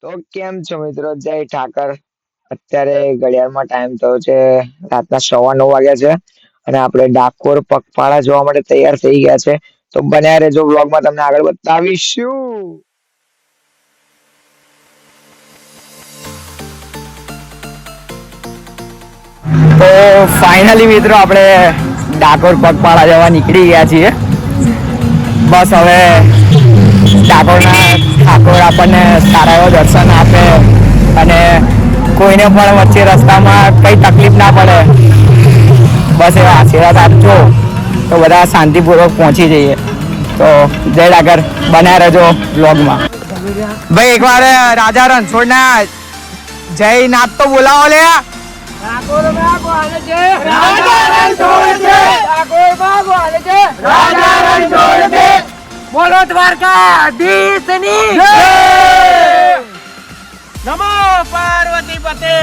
તો કેમ છો મિત્રો? જય ઠાકર. અત્યારે ઘડિયાળમાં ટાઈમ થયો છે રાતના 9:15 વાગ્યા છે અને આપણે ડાકોર પગપાળા જવા માટે તૈયાર થઈ ગયા છે. તો બન્યા રહેજો વ્લોગમાં, તમને આગળ બતાવીશું. તો ફાઇનલી મિત્રો આપણે ડાકોર પગપાળા જવા નીકળી ગયા છીએ. બસ હવે ડાકોરના ઠાકોર આપણને સારા એવા દર્શન આપે અને કોઈને પણ વચ્ચે રસ્તામાં કંઈ તકલીફ ના પડે, બસ એવા આશીર્વાદ આપજો તો બધા શાંતિપૂર્વક પહોંચી જઈએ. તો જય ડાકર, બન્યા રહેજો બ્લોગમાં. ભાઈ એકવાર રાજા રણછોડના જય નાથ તો બોલાવો લે. બોલો દ્વારકાધીશની જય. નમો પાર્વતી પતે.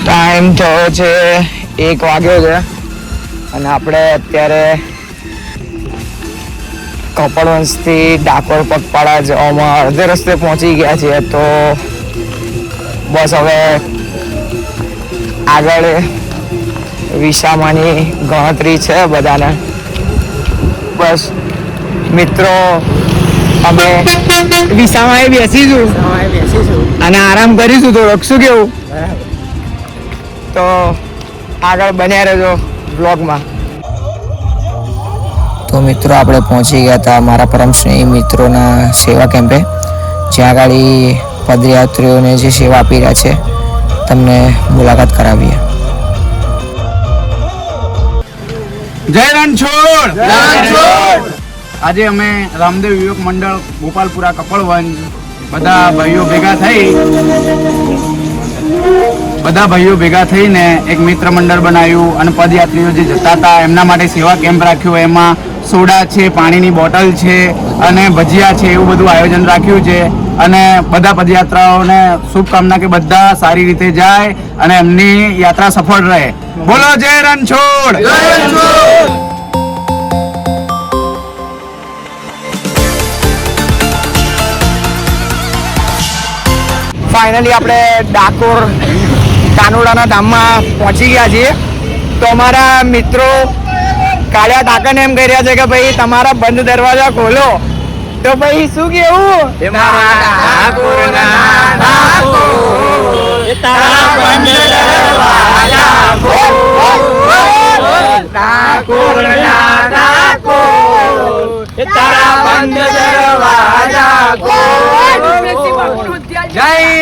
ટાઈમ થયો છે 1 વાગ્યો છે અને આપણે અત્યારે કપડવંશથી ડાકોર પગપાળા જવામાં અડધે રસ્તે પહોંચી ગયા છીએ. તો બસ હવે આગળ વિસામાની ગણતરી છે બધાને. બસ મિત્રો અમે વિસામાં બેસીશું અને આરામ કરીશું થોડોક. શું કેવું? તો આગળ બન્યા રહેજો બ્લોગમાં. તો મિત્રો આપણે પહોંચી ગયા હતા મારા પરમ સ્નેહી મિત્રોના સેવા કેમ્પે, જ્યાં આગળ પદયાત્રીઓને જે સેવા આપી રહ્યા છે તમને મુલાકાત કરાવીએ. જય રણછોડ. આજે અમે રામદેવ યુવક મંડળ ગોપાલપુરા કપડવંજ બધા ભાઈઓ ભેગા થઈને એક મિત્ર મંડળ બનાવ્યું અને પદયાત્રીઓ જે જતા હતા એમના માટે સેવા કેમ્પ રાખ્યો. એમાં સોડા છે, પાણીની બોટલ છે અને ભજીયા છે, એવું બધું આયોજન રાખ્યું છે. અને બધા પદયાત્રાઓને શુભકામના કે બધા સારી રીતે જાય અને એમની યાત્રા સફળ રહે. બોલો જય રણછોડ. ફાઇનલી આપણે ડાકોર કાનોડાના ધામમાં પહોંચી ગયા છીએ. તો અમારા મિત્રો કાળિયા ટાકરને એમ કહી રહ્યા છે કે ભાઈ તમારા બંધ દરવાજા ખોલો. તો ભાઈ શું કેવું? જય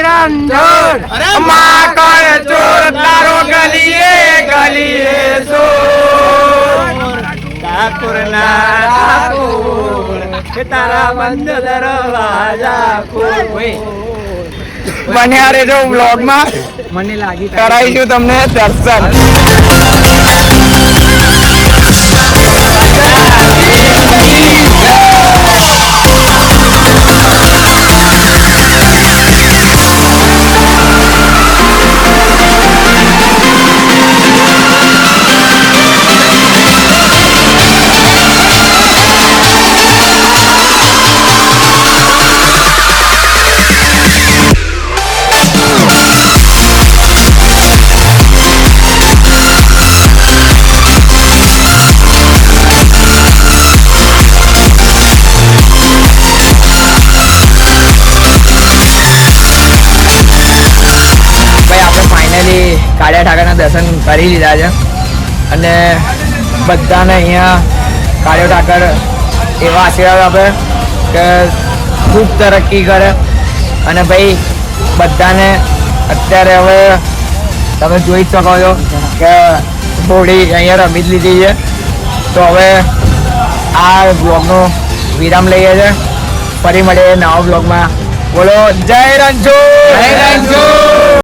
રણછોડ. માકડ ચોર તારો ગલીએ ગલીએ ચોર. ઠાકોરના ઠાકોર તારા બંધ દરવાજા ખોલ. બન્યા રહેજો વ્લોગમાં, મને લાગી કરાવીશું તમને દર્શન. કાળિયા ઠાકરના દર્શન કરી લીધા છે અને બધાને અહીંયા કાળિયો ઠાકર એવા આશીર્વાદ આપે કે ખૂબ તરક્કી કરે. અને ભાઈ બધાને અત્યારે હવે તમે જોઈ જ શકો છો કે હોળી અહીંયા રમી જ લીધી છે. તો હવે આ બ્લોગનો વિરામ લઈએ છીએ. ફરી મળીએ નવા બ્લોગમાં. બોલો જય રણછોડ.